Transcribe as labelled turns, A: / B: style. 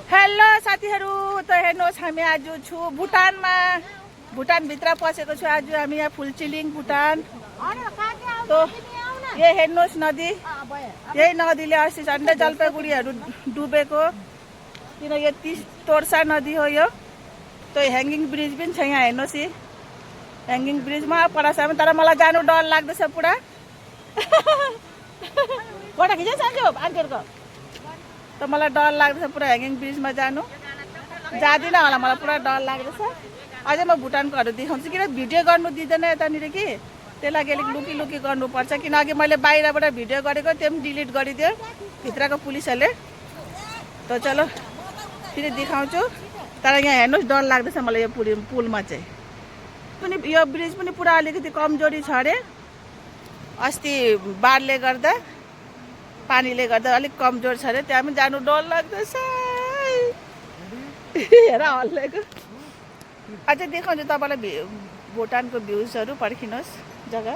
A: Hello साथीहरू, त हेर्नुहोस् हामी आज छु भुटानमा। भुटानभित्र पसेको छु आज हामी यहाँ फुलचिलिङ भुटान। तो यो हेर्नुहोस् नदी, यही नदीले अस्ति झन्डै जलपाइगुडीहरू डुबेको, किन यो 30 तोर्सा नदी हो यो। तो ह्याङ्गिङ ब्रिज पनि छ यहाँ, हेर्नुहोस् यी ह्याङ्गिङ ब्रिजमा परासम्म, तर मलाई जानु डर लाग्दैछ पुरा। फोटो खिच्दै जान्छु आन्टीहरूको, त मलाई डर लाग्दैछ पुरा ह्याङ्गिङ ब्रिजमा जानु। जाँदिनँ होला, मलाई पुरा डर लाग्दैछ। अझै म भुटानकोहरू देखाउँछु, किन भिडियो गर्नु दिँदैन यतानिर कि, त्यही लागि अलिक लुकी लुकी गर्नुपर्छ। किन अघि मैले बाहिरबाट भिडियो गरेको त्यो पनि डिलिट गरिदियो भित्रको पुलिसहरूले। त चलो फेरि देखाउँछु, तर यहाँ हेर्नुहोस् डर लाग्दैछ मलाई यो पुलमा चाहिँ। पनि यो ब्रिज पनि पुरा अलिकति कमजोरी छ अरे, अस्ति बाढले गर्दा पानीले गर्दा अलिक कमजोर छ अरे, त्यहाँ पनि जानु डर लाग्दैछ। हेर हल्लेको। अझै देखाउँछु तपाईँलाई भुटानको भ्युजहरू, पर्खिनुहोस् जग्गा।